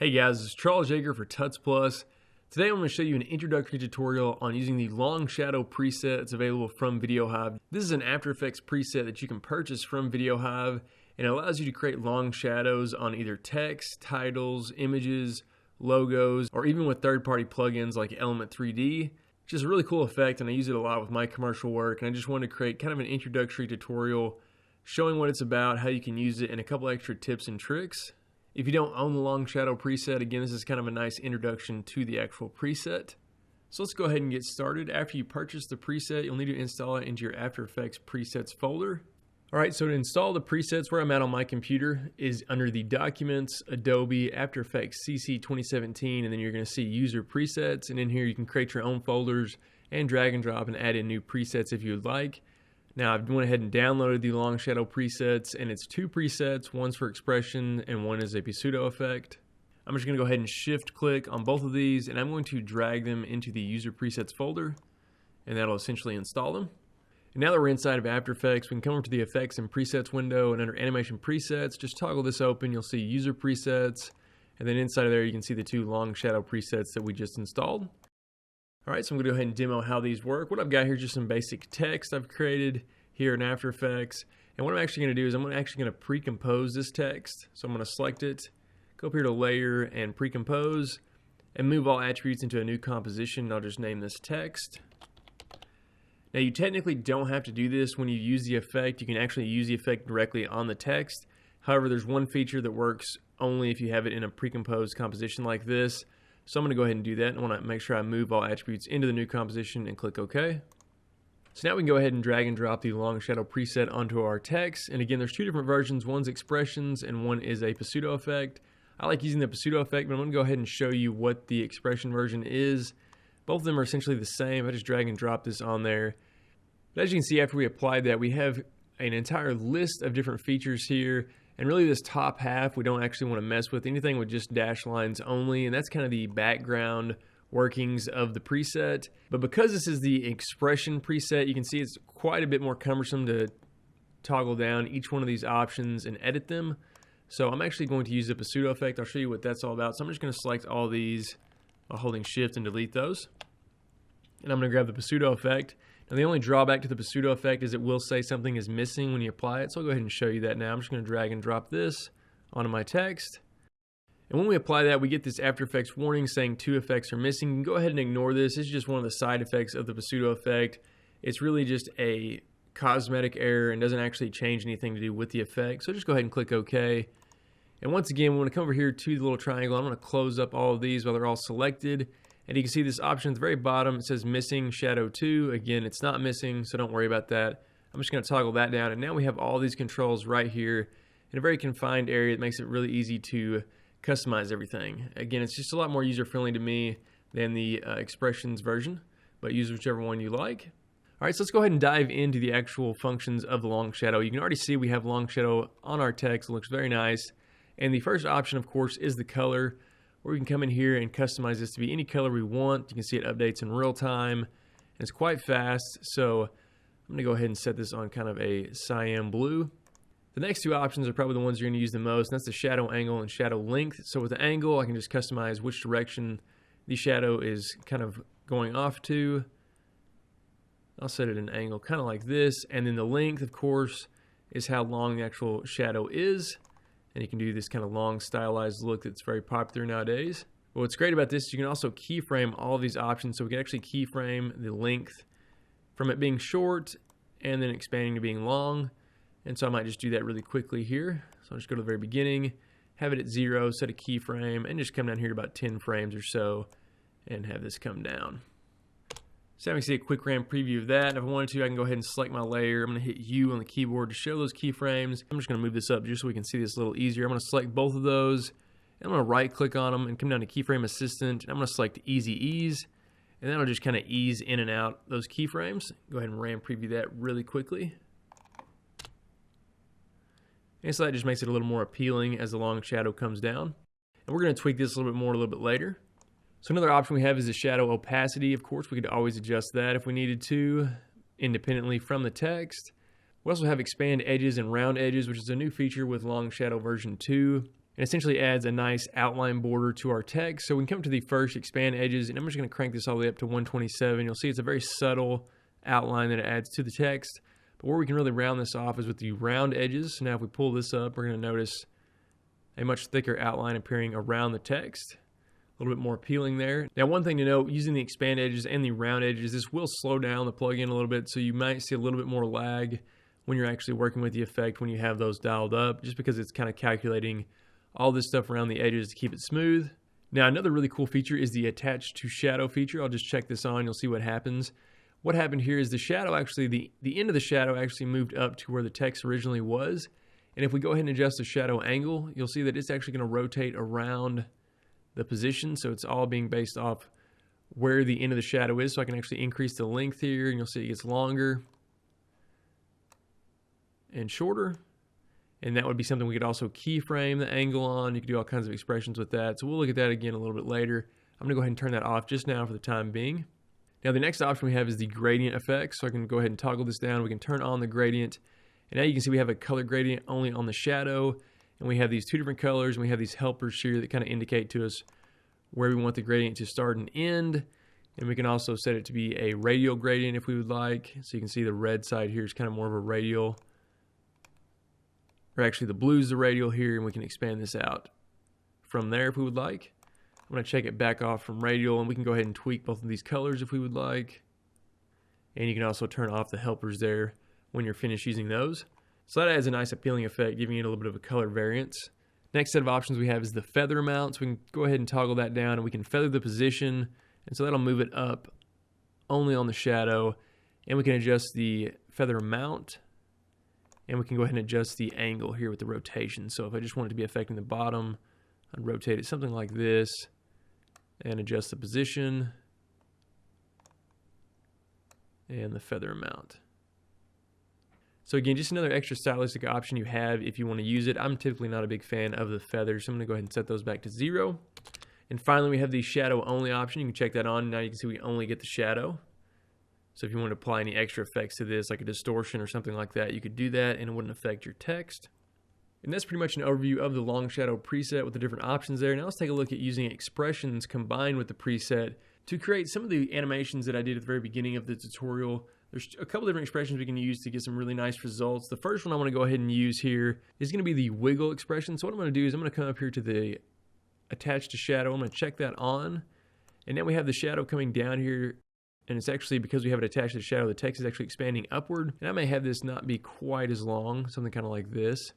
Hey guys, this is Charles Yeager for Tuts Plus. Today I'm going to show you an introductory tutorial on using the long shadow preset that's available from Videohive. This is an After Effects preset that you can purchase from Videohive, and it allows you to create long shadows on either text, titles, images, logos, or even with third-party plugins like Element 3D. It's just a really cool effect, and I use it a lot with my commercial work, and I just wanted to create kind of an introductory tutorial showing what it's about, how you can use it, and a couple extra tips and tricks. If you don't own the long shadow preset, again, this is kind of a nice introduction to the actual preset. So let's go ahead and get started. After you purchase the preset, you'll need to install it into your After Effects presets folder. All right, so to install the presets, where I'm at on my computer is under the Documents, Adobe, After Effects CC 2017, and then you're going to see User Presets, and in here you can create your own folders and drag and drop and add in new presets if you would like. Now I've went ahead and downloaded the long shadow presets, and it's two presets, one's for expression and one is a pseudo effect. I'm just going to go ahead and shift click on both of these, and I'm going to drag them into the user presets folder, and that'll essentially install them. And now that we're inside of After Effects, we can come over to the effects and presets window, and under animation presets, just toggle this open. You'll see user presets, and then inside of there you can see the two long shadow presets that we just installed. Alright, so I'm going to go ahead and demo how these work. What I've got here is just some basic text I've created here in After Effects. And what I'm actually going to do is I'm actually going to pre-compose this text. So I'm going to select it, go up here to Layer and Pre-compose, and move all attributes into a new composition. I'll just name this text. Now you technically don't have to do this when you use the effect. You can actually use the effect directly on the text. However, there's one feature that works only if you have it in a pre-composed composition like this. So I'm going to go ahead and do that. I want to make sure I move all attributes into the new composition and click OK. So now we can go ahead and drag and drop the long shadow preset onto our text. And again, there's two different versions. One's expressions and one is a pseudo effect. I like using the pseudo effect, but I'm going to go ahead and show you what the expression version is. Both of them are essentially the same. I just drag and drop this on there. But as you can see, after we applied that, we have an entire list of different features here. And really this top half, we don't actually want to mess with anything with just dash lines only. And that's kind of the background workings of the preset. But because this is the expression preset, you can see it's quite a bit more cumbersome to toggle down each one of these options and edit them. So I'm actually going to use the pseudo effect. I'll show you what that's all about. So I'm just going to select all these while holding shift and delete those. And I'm going to grab the pseudo effect. Now the only drawback to the pseudo effect is it will say something is missing when you apply it. So I'll go ahead and show you that now. I'm just going to drag and drop this onto my text. And when we apply that, we get this After Effects warning saying two effects are missing. You can go ahead and ignore this. This is just one of the side effects of the pseudo effect. It's really just a cosmetic error and doesn't actually change anything to do with the effect. So just go ahead and click OK. And once again, we want to come over here to the little triangle. I'm going to close up all of these while they're all selected. And you can see this option at the very bottom. It says missing shadow 2. Again, it's not missing, so don't worry about that. I'm just going to toggle that down. And now we have all these controls right here in a very confined area. It makes it really easy to customize everything. Again, it's just a lot more user-friendly to me than the expressions version, but use whichever one you like. All right, so let's go ahead and dive into the actual functions of the long shadow. You can already see we have long shadow on our text. It looks very nice. And the first option, of course, is the color, where we can come in here and customize this to be any color we want. You can see it updates in real time, and it's quite fast. So I'm going to go ahead and set this on kind of a cyan blue. The next two options are probably the ones you're going to use the most, and that's the shadow angle and shadow length. So with the angle, I can just customize which direction the shadow is kind of going off to. I'll set it an angle kind of like this, and then the length, of course, is how long the actual shadow is. And you can do this kind of long stylized look that's very popular nowadays. But what's great about this is you can also keyframe all of these options. So we can actually keyframe the length from it being short and then expanding to being long. And so I might just do that really quickly here. So I'll just go to the very beginning, have it at 0, set a keyframe, and just come down here to about 10 frames or so and have this come down. So now we can see a quick RAM preview of that. And if I wanted to, I can go ahead and select my layer. I'm going to hit U on the keyboard to show those keyframes. I'm just going to move this up just so we can see this a little easier. I'm going to select both of those, and I'm going to right click on them and come down to Keyframe Assistant. And I'm going to select Easy Ease, and that'll just kind of ease in and out those keyframes. Go ahead and RAM preview that really quickly. And so that just makes it a little more appealing as the long shadow comes down. And we're going to tweak this a little bit more a little bit later. So another option we have is the shadow opacity. Of course, we could always adjust that if we needed to independently from the text. We also have expand edges and round edges, which is a new feature with long shadow version 2. and essentially adds a nice outline border to our text. So we can come to the first expand edges, and I'm just going to crank this all the way up to 127. You'll see it's a very subtle outline that it adds to the text. But where we can really round this off is with the round edges. So now if we pull this up, we're going to notice a much thicker outline appearing around the text. A little bit more appealing there. Now, one thing to note, using the expand edges and the round edges, this will slow down the plugin a little bit, so you might see a little bit more lag when you're actually working with the effect when you have those dialed up, just because it's kind of calculating all this stuff around the edges to keep it smooth. Now, another really cool feature is the attach to shadow feature. I'll just check this on, you'll see what happens. What happened here is the shadow actually, the end of the shadow actually moved up to where the text originally was. And if we go ahead and adjust the shadow angle, you'll see that it's actually going to rotate around the position. So it's all being based off where the end of the shadow is. So I can actually increase the length here, and you'll see it gets longer and shorter. And that would be something we could also keyframe the angle on. You could do all kinds of expressions with that. So we'll look at that again a little bit later. I'm going to go ahead and turn that off just now for the time being. Now the next option we have is the gradient effect. So I can go ahead and toggle this down. We can turn on the gradient. And now you can see we have a color gradient only on the shadow. And we have these two different colors. And we have these helpers here that kind of indicate to us where we want the gradient to start and end. And we can also set it to be a radial gradient if we would like. So you can see the red side here is kind of more of a radial. Or actually the blue is the radial here, and we can expand this out from there if we would like. I'm going to check it back off from radial, and we can go ahead and tweak both of these colors if we would like. And you can also turn off the helpers there when you're finished using those. So that adds a nice appealing effect, giving it a little bit of a color variance. Next set of options we have is the feather amount. So we can go ahead and toggle that down, and we can feather the position. And so that'll move it up only on the shadow. And we can adjust the feather amount. And we can go ahead and adjust the angle here with the rotation. So if I just want it to be affecting the bottom, I'd rotate it something like this and adjust the position and the feather amount. So again, just another extra stylistic option you have if you want to use it. I'm typically not a big fan of the feathers, so I'm going to go ahead and set those back to 0. And finally, we have the shadow only option. You can check that on. Now you can see we only get the shadow. So if you want to apply any extra effects to this, like a distortion or something like that, you could do that and it wouldn't affect your text. And that's pretty much an overview of the long shadow preset with the different options there. Now let's take a look at using expressions combined with the preset to create some of the animations that I did at the very beginning of the tutorial. There's a couple different expressions we can use to get some really nice results. The first one I want to go ahead and use here is going to be the wiggle expression. So what I'm going to do is I'm going to come up here to the attach to shadow. I'm going to check that on. And now we have the shadow coming down here. And it's actually, because we have it attached to the shadow, the text is actually expanding upward. And I may have this not be quite as long, something kind of like this.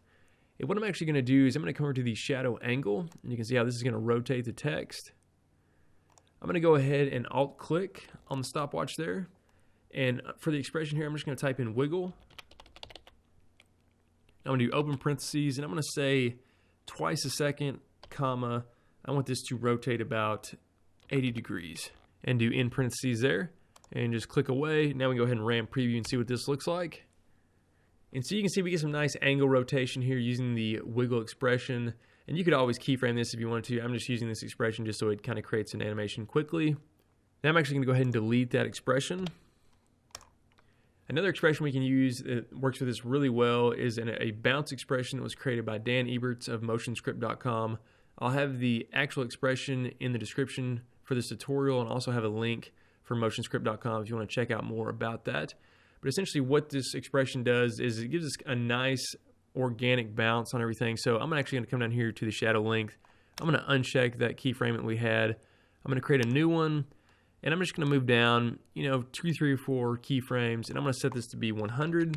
And what I'm actually going to do is I'm going to come over to the shadow angle. And you can see how this is going to rotate the text. I'm going to go ahead and alt-click on the stopwatch there. And for the expression here, I'm just going to type in wiggle. I'm going to do open parentheses, and I'm going to say twice a second, comma. I want this to rotate about 80 degrees. And do in parentheses there. And just click away. Now we can go ahead and RAM preview and see what this looks like. And so you can see we get some nice angle rotation here using the wiggle expression. And you could always keyframe this if you wanted to. I'm just using this expression just so it kind of creates an animation quickly. Now I'm actually going to go ahead and delete that expression. Another expression we can use that works with this really well is a bounce expression that was created by Dan Eberts of motionscript.com. I'll have the actual expression in the description for this tutorial and also have a link for motionscript.com if you want to check out more about that. But essentially what this expression does is it gives us a nice organic bounce on everything. So I'm actually going to come down here to the shadow length. I'm going to uncheck that keyframe that we had. I'm going to create a new one, and I'm just going to move down, 2, 3, or 4 keyframes, and I'm going to set this to be 100. And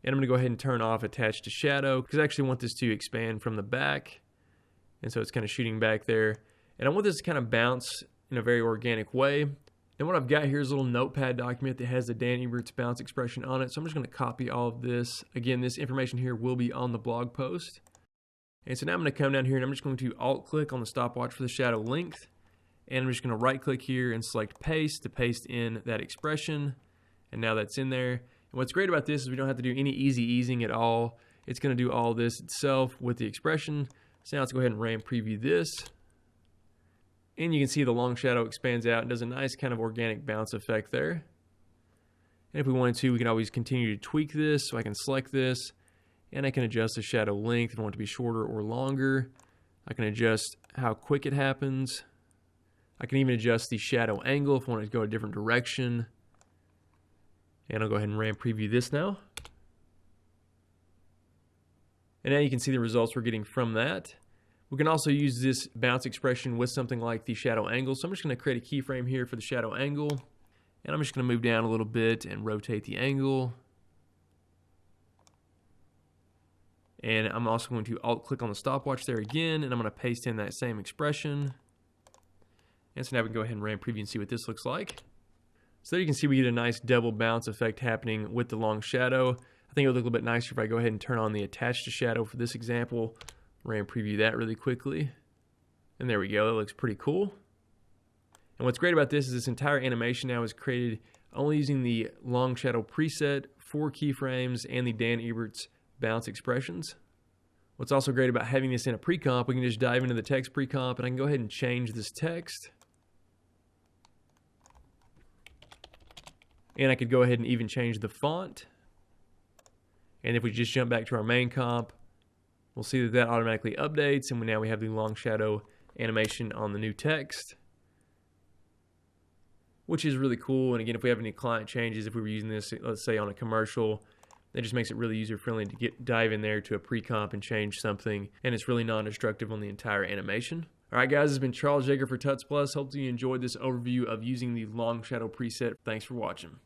I'm going to go ahead and turn off attach to shadow because I actually want this to expand from the back. And so it's kind of shooting back there. And I want this to kind of bounce in a very organic way. And what I've got here is a little notepad document that has the Dan Eberts bounce expression on it. So I'm just going to copy all of this. Again, this information here will be on the blog post. And so now I'm going to come down here and I'm just going to alt-click on the stopwatch for the shadow length. And I'm just going to right-click here and select paste to paste in that expression. And now that's in there. And what's great about this is we don't have to do any easy easing at all. It's going to do all this itself with the expression. So now let's go ahead and RAM preview this. And you can see the long shadow expands out and does a nice kind of organic bounce effect there. And if we wanted to, we can always continue to tweak this. So I can select this and I can adjust the shadow length if I want it to be shorter or longer. I can adjust how quick it happens. I can even adjust the shadow angle if I want it to go a different direction. And I'll go ahead and RAM preview this now. And now you can see the results we're getting from that. We can also use this bounce expression with something like the shadow angle. So I'm just going to create a keyframe here for the shadow angle. And I'm just going to move down a little bit and rotate the angle. And I'm also going to alt-click on the stopwatch there again, and I'm going to paste in that same expression. And so now we can go ahead and RAM preview and see what this looks like. So there you can see we get a nice double bounce effect happening with the long shadow. I think it would look a little bit nicer if I go ahead and turn on the attach to shadow for this example. RAM preview that really quickly. And there we go, it looks pretty cool. And what's great about this is this entire animation now is created only using the long shadow preset, 4 keyframes, and the Dan Ebert's bounce expressions. What's also great about having this in a pre-comp, we can just dive into the text pre-comp and I can go ahead and change this text. And I could go ahead and even change the font. And if we just jump back to our main comp, we'll see that that automatically updates, and now we have the long shadow animation on the new text, which is really cool. And again, if we have any client changes, if we were using this, let's say on a commercial, that just makes it really user-friendly to dive in there to a pre-comp and change something, and it's really non-destructive on the entire animation. All right, guys, this has been Charles Jaeger for Tuts Plus. Hopefully you enjoyed this overview of using the long shadow preset. Thanks for watching.